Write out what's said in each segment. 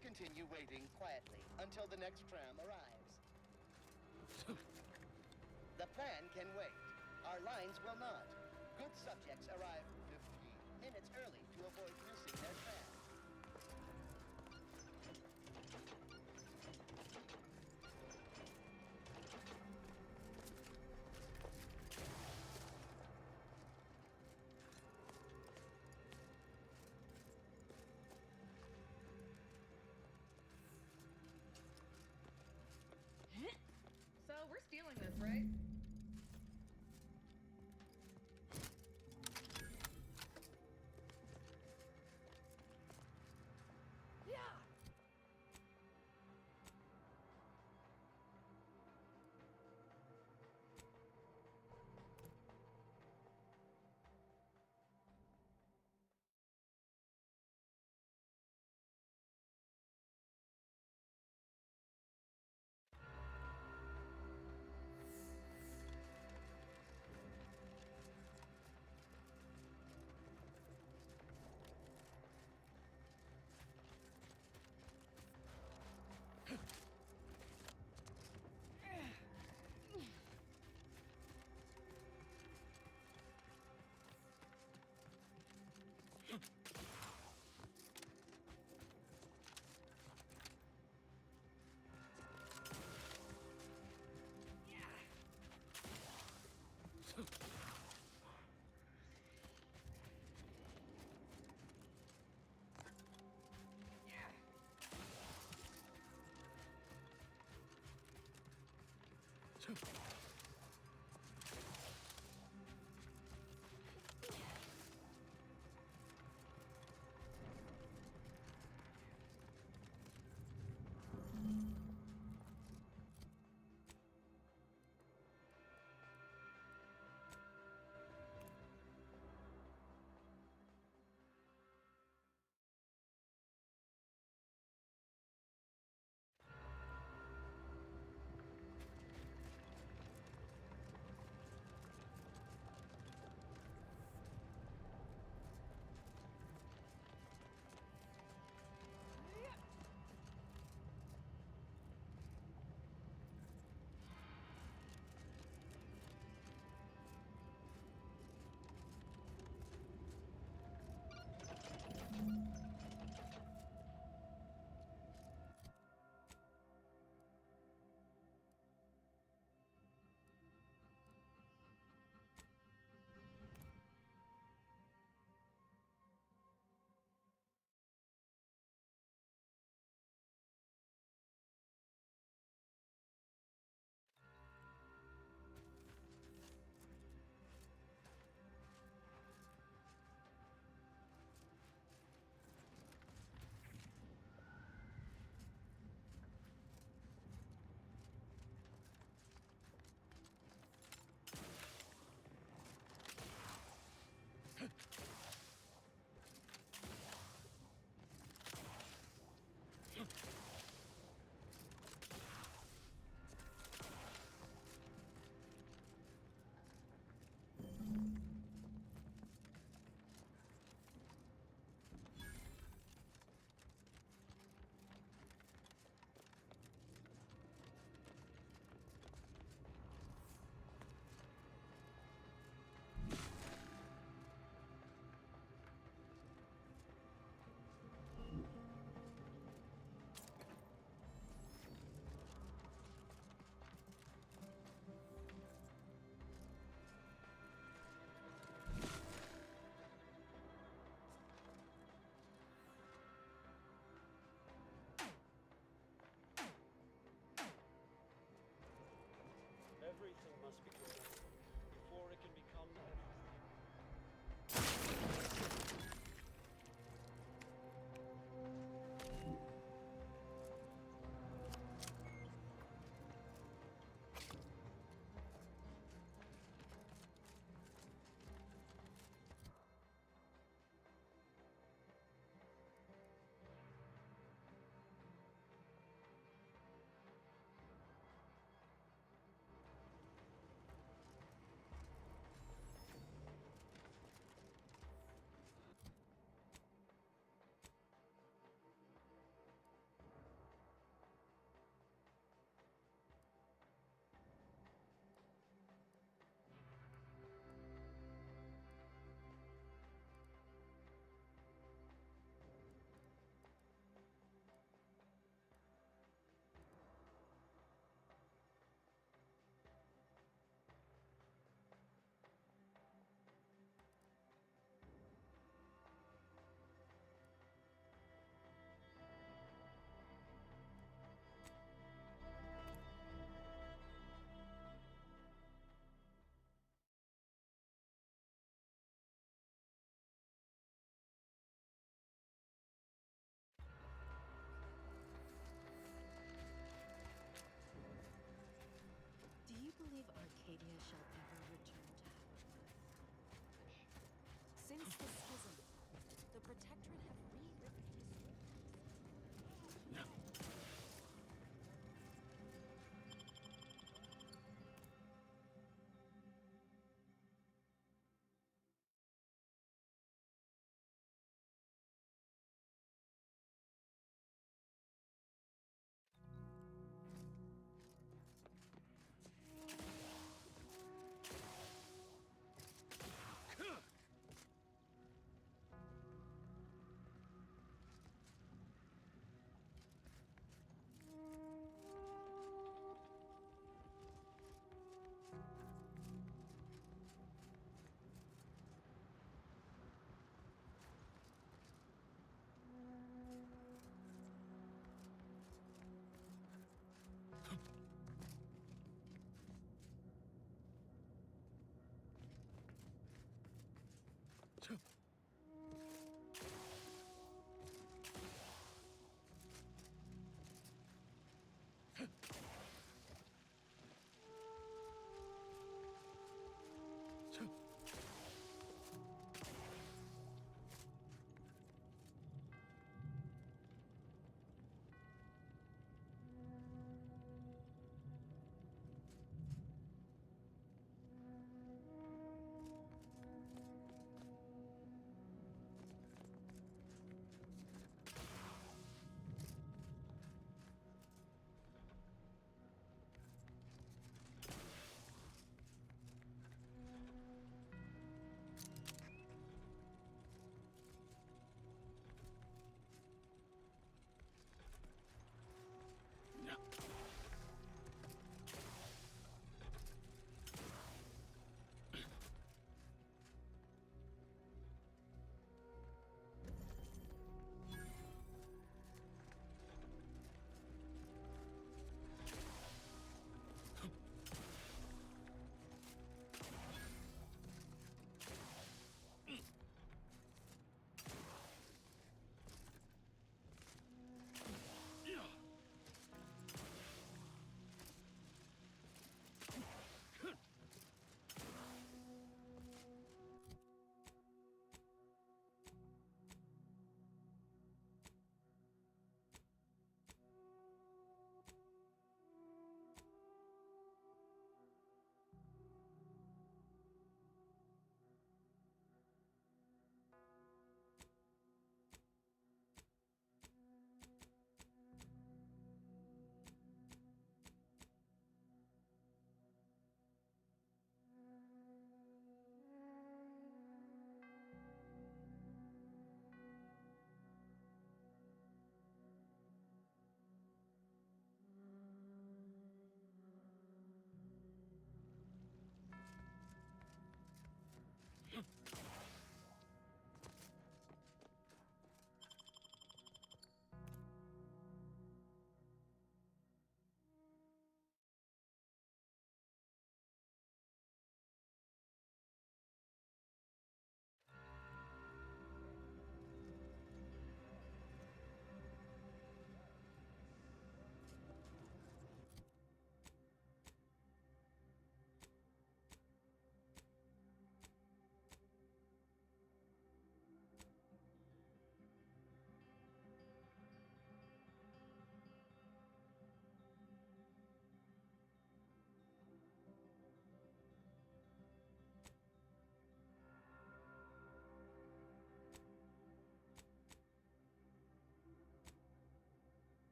continue waiting quietly until the next tram arrives. The plan can wait. Our lines will not. Good subjects arrive 15 minutes early to avoid missing their tram. So we're stealing this, right? Arcadia shall ever return to power. Since the schism, the Protectorate have rewritten history.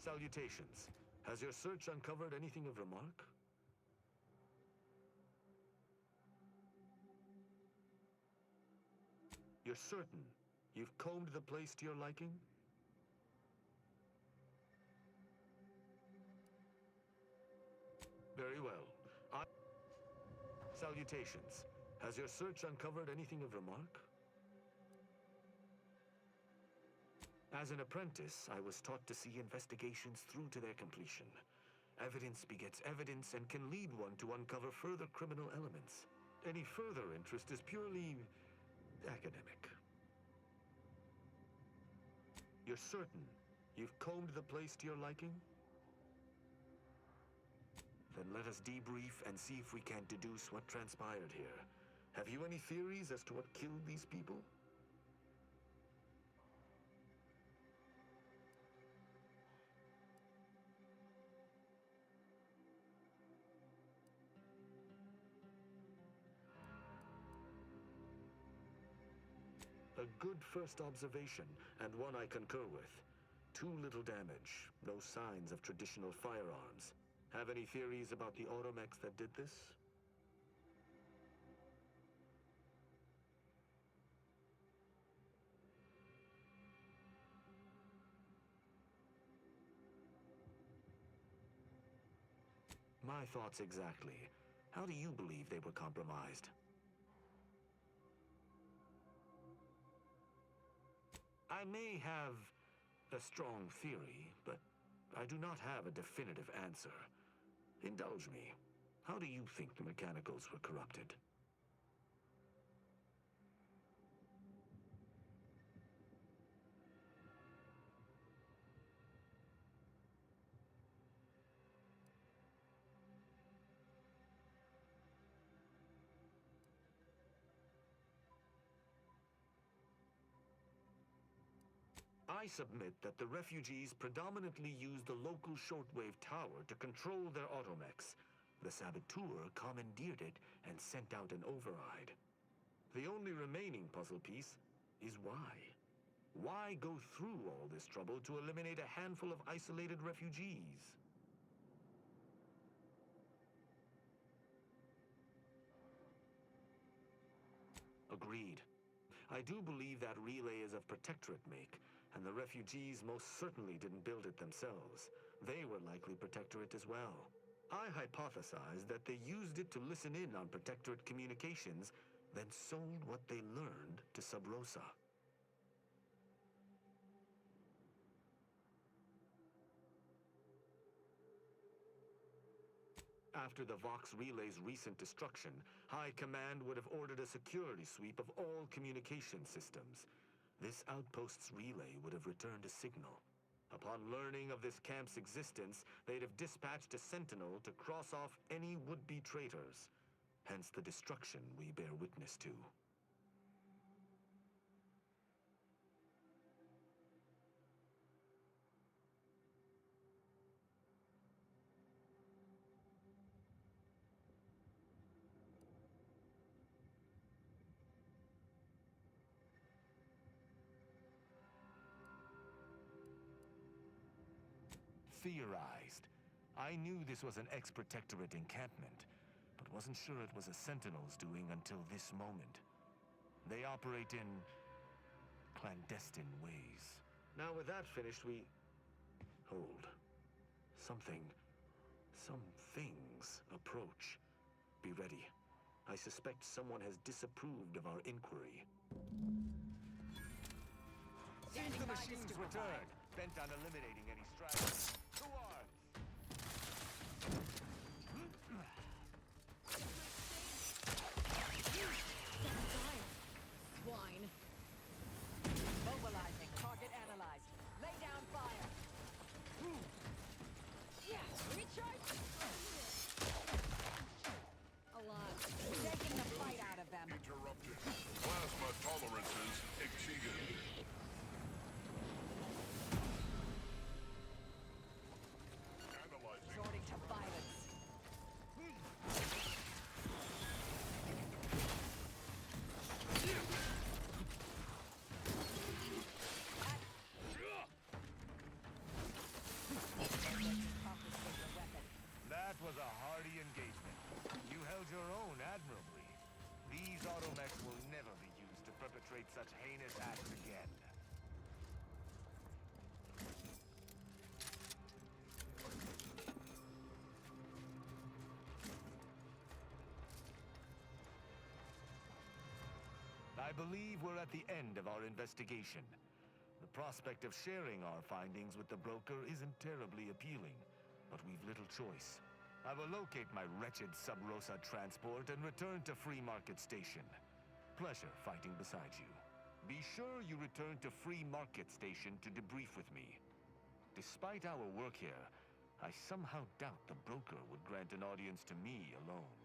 Salutations. Has your search uncovered anything of remark? You're certain you've combed the place to your liking? Very well. Salutations. Has your search uncovered anything of remark? As an apprentice, I was taught to see investigations through to their completion. Evidence begets evidence and can lead one to uncover further criminal elements. Any further interest is purely academic. You're certain you've combed the place to your liking? Then let us debrief and see if we can't deduce what transpired here. Have you any theories as to what killed these people? A good first observation, and one I concur with. Too little damage, no signs of traditional firearms. Have any theories about the automechs that did this? My thoughts exactly. How do you believe they were compromised? I may have a strong theory, but I do not have a definitive answer. Indulge me. How do you think the mechanicals were corrupted? I submit that the refugees predominantly used the local shortwave tower to control their automechs. The saboteur commandeered it and sent out an override. The only remaining puzzle piece is why. Why go through all this trouble to eliminate a handful of isolated refugees? Agreed. I do believe that relay is of Protectorate make, and the refugees most certainly didn't build it themselves. They were likely Protectorate as well. I hypothesize that they used it to listen in on Protectorate communications, then sold what they learned to Sub Rosa. After the Vox relay's recent destruction, High Command would have ordered a security sweep of all communication systems. This outpost's relay would have returned a signal. Upon learning of this camp's existence, they'd have dispatched a sentinel to cross off any would-be traitors. Hence the destruction we bear witness to. Theorized. I knew this was an ex-Protectorate encampment, but wasn't sure it was a Sentinel's doing until this moment. They operate in clandestine ways. Now with that finished, we... Hold. Some things approach. Be ready. I suspect someone has disapproved of our inquiry. Seems the machines returned, bent on eliminating any stragglers. To arms! Swine. Mobilizing. Target analyzed. Lay down fire. Yeah. Recharge. Alive. Taking the fight out of them. Interrupted. Plasma tolerances exceeded. heinous acts again. I believe we're at the end of our investigation. The prospect of sharing our findings with the broker isn't terribly appealing, but we've little choice. I will locate my wretched Sub-Rosa transport and return to Free Market Station. Pleasure fighting beside you. Be sure you return to Free Market Station to debrief with me. Despite our work here, I somehow doubt the broker would grant an audience to me alone.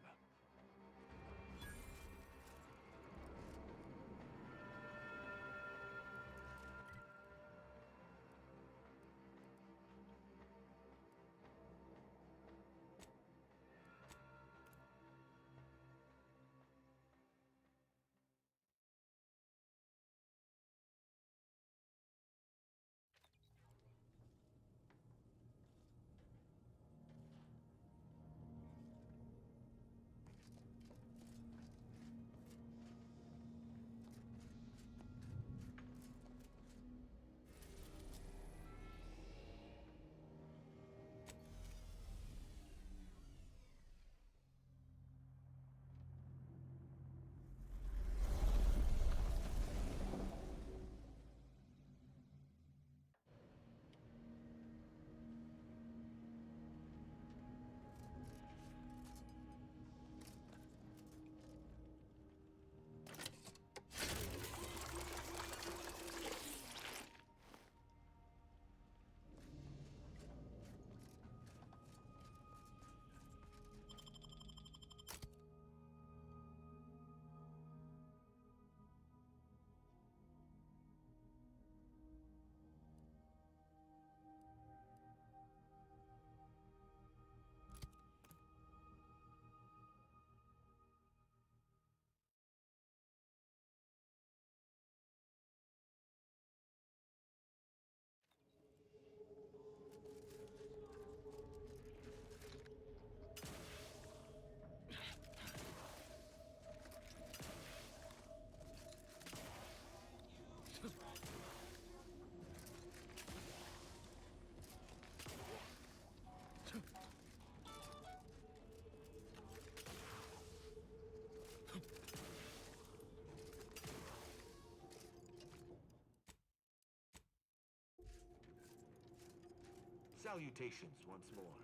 Salutations once more.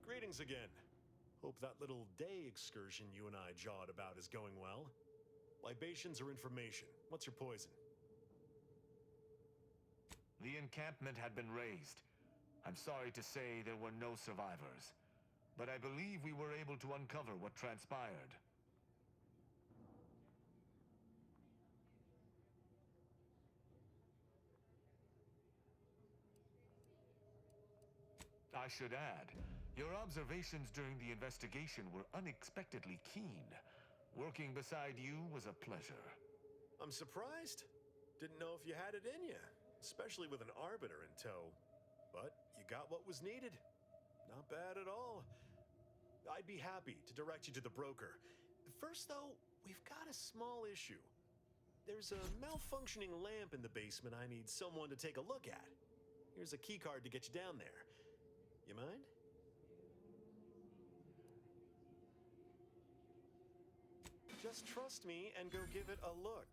Greetings again. Hope that little day excursion you and I jawed about is going well. Libations or information? What's your poison? The encampment had been razed. I'm sorry to say there were no survivors, but I believe we were able to uncover what transpired. I should add, your observations during the investigation were unexpectedly keen. Working beside you was a pleasure. I'm surprised. Didn't know if you had it in you, especially with an Arbiter in tow. But you got what was needed. Not bad at all. I'd be happy to direct you to the broker. First, though, we've got a small issue. There's a malfunctioning lamp in the basement I need someone to take a look at. Here's a keycard to get you down there. You mind? Just trust me and go give it a look.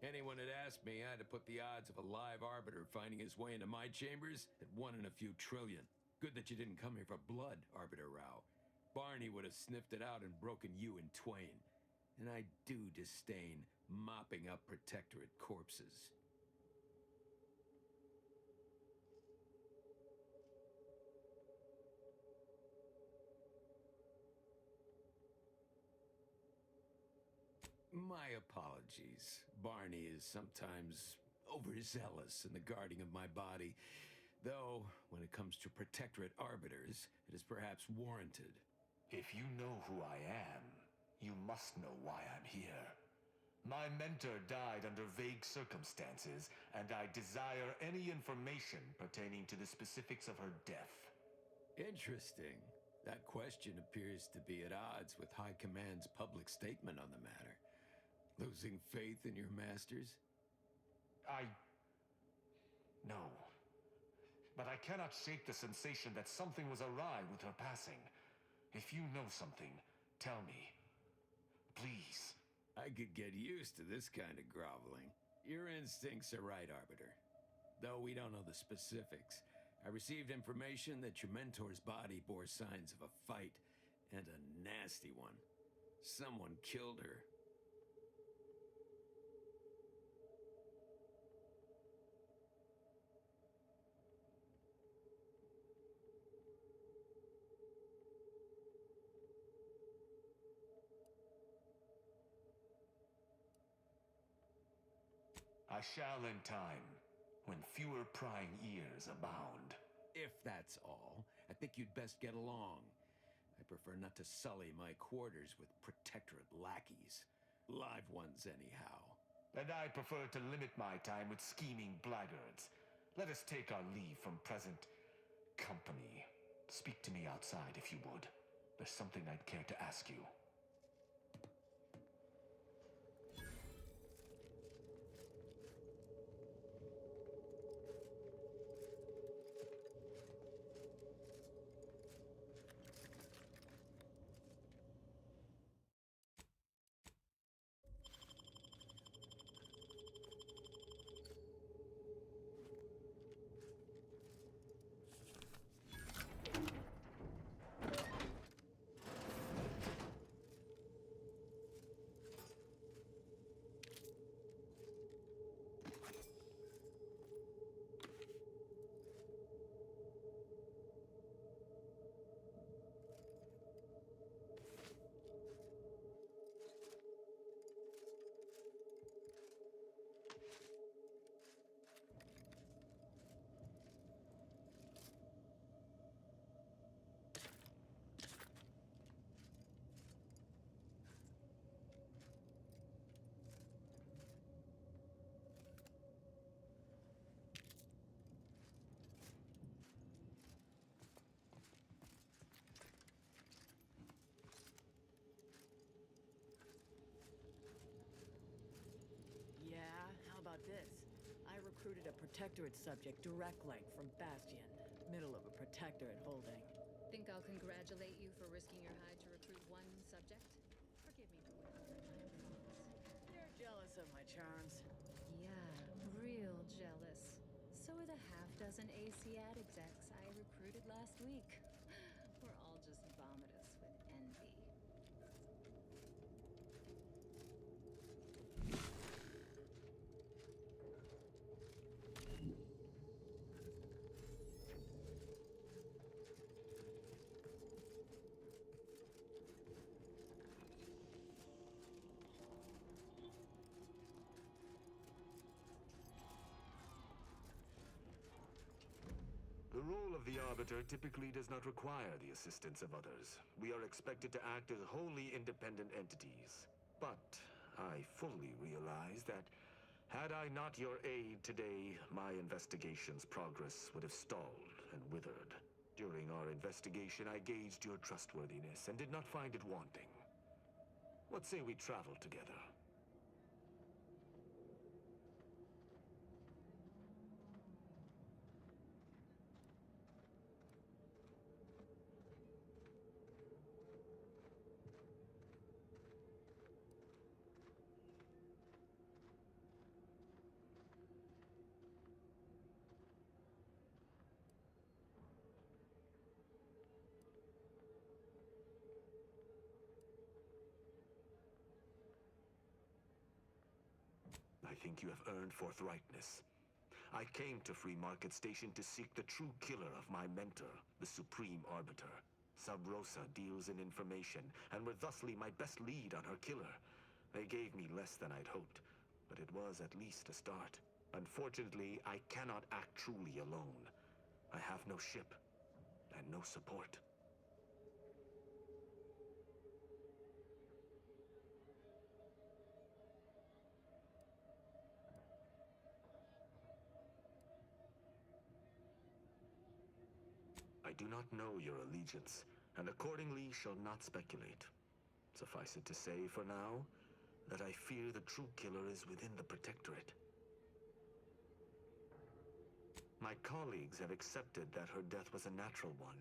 Anyone had asked me, I had to put the odds of a live arbiter finding his way into my chambers at 1 in a few trillion. Good that you didn't come here for blood, Arbiter Rao. Barney would have sniffed it out and broken you in twain. And I do disdain mopping up Protectorate corpses. My apologies. Barney is sometimes overzealous in the guarding of my body, though when it comes to Protectorate arbiters, it is perhaps warranted. If you know who I am, you must know why I'm here. My mentor died under vague circumstances, and I desire any information pertaining to the specifics of her death. Interesting. That question appears to be at odds with High Command's public statement on the matter. Losing faith in your masters? No. But I cannot shake the sensation that something was awry with her passing. If you know something, tell me. Please. I could get used to this kind of groveling. Your instincts are right, Arbiter. Though we don't know the specifics, I received information that your mentor's body bore signs of a fight, and a nasty one. Someone killed her. I shall in time, when fewer prying ears abound. If that's all, I think you'd best get along. I prefer not to sully my quarters with Protectorate lackeys. Live ones, anyhow. And I prefer to limit my time with scheming blackguards. Let us take our leave from present company. Speak to me outside if you would. There's something I'd care to ask you. Recruited a Protectorate subject direct link from Bastion, middle of a Protectorate holding. Think I'll congratulate you for risking your hide to recruit one subject? Forgive me for withholding my applause. You're jealous of my charms. Yeah, real jealous. So are the half-dozen ACAD execs I recruited last week. We're all just vomitous with envy. The role of the Arbiter typically does not require the assistance of others. We are expected to act as wholly independent entities. But I fully realize that had I not your aid today, my investigation's progress would have stalled and withered. During our investigation, I gauged your trustworthiness and did not find it wanting. What say we travel together? think you have earned forthrightness. I came to Free Market Station to seek the true killer of my mentor, the Supreme Arbiter. Sub Rosa deals in information, and were thusly my best lead on her killer. They gave me less than I'd hoped, but it was at least a start. Unfortunately, I cannot act truly alone. I have no ship, and no support. I do not know your allegiance, and accordingly shall not speculate. Suffice it to say, for now, that I fear the true killer is within the Protectorate. My colleagues have accepted that her death was a natural one.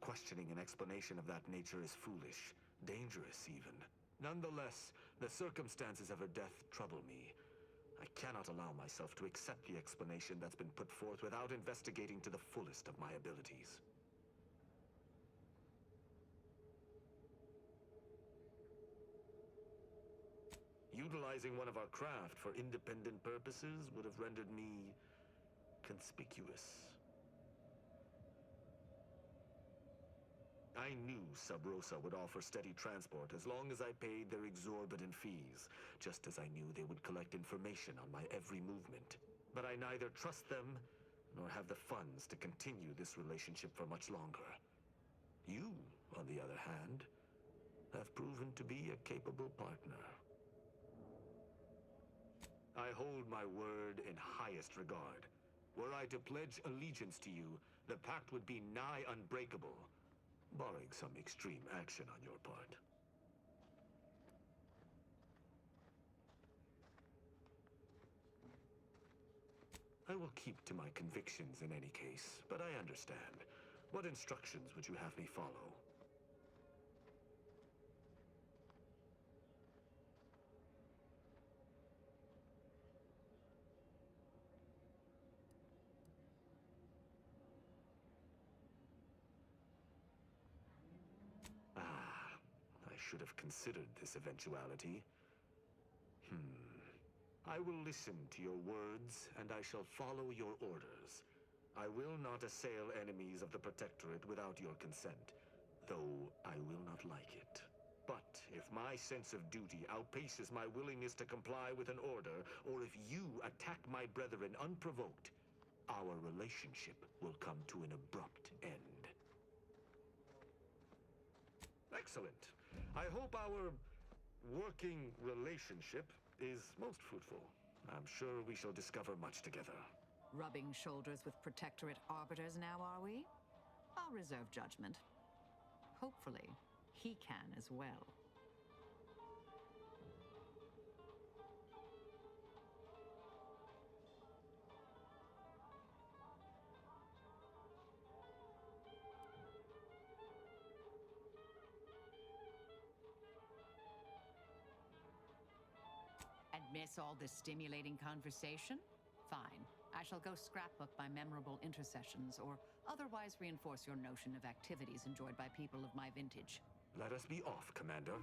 Questioning an explanation of that nature is foolish, dangerous even. Nonetheless, the circumstances of her death trouble me. I cannot allow myself to accept the explanation that's been put forth without investigating to the fullest of my abilities. Utilizing one of our craft for independent purposes would have rendered me conspicuous. I knew Sub Rosa would offer steady transport as long as I paid their exorbitant fees, just as I knew they would collect information on my every movement. But I neither trust them nor have the funds to continue this relationship for much longer. You, on the other hand, have proven to be a capable partner. I hold my word in highest regard. Were I to pledge allegiance to you, the pact would be nigh unbreakable, barring some extreme action on your part. I will keep to my convictions in any case, but I understand. What instructions would you have me follow? I should have considered this eventuality. I will listen to your words, and I shall follow your orders. I will not assail enemies of the Protectorate without your consent, though I will not like it. But if my sense of duty outpaces my willingness to comply with an order, or if you attack my brethren unprovoked, our relationship will come to an abrupt end. Excellent. I hope our working relationship is most fruitful. I'm sure we shall discover much together. Rubbing shoulders with Protectorate arbiters now, are we? I'll reserve judgment. Hopefully, he can as well. And miss all this stimulating conversation? Fine. I shall go scrapbook my memorable intercessions, or otherwise reinforce your notion of activities enjoyed by people of my vintage. Let us be off, Commander.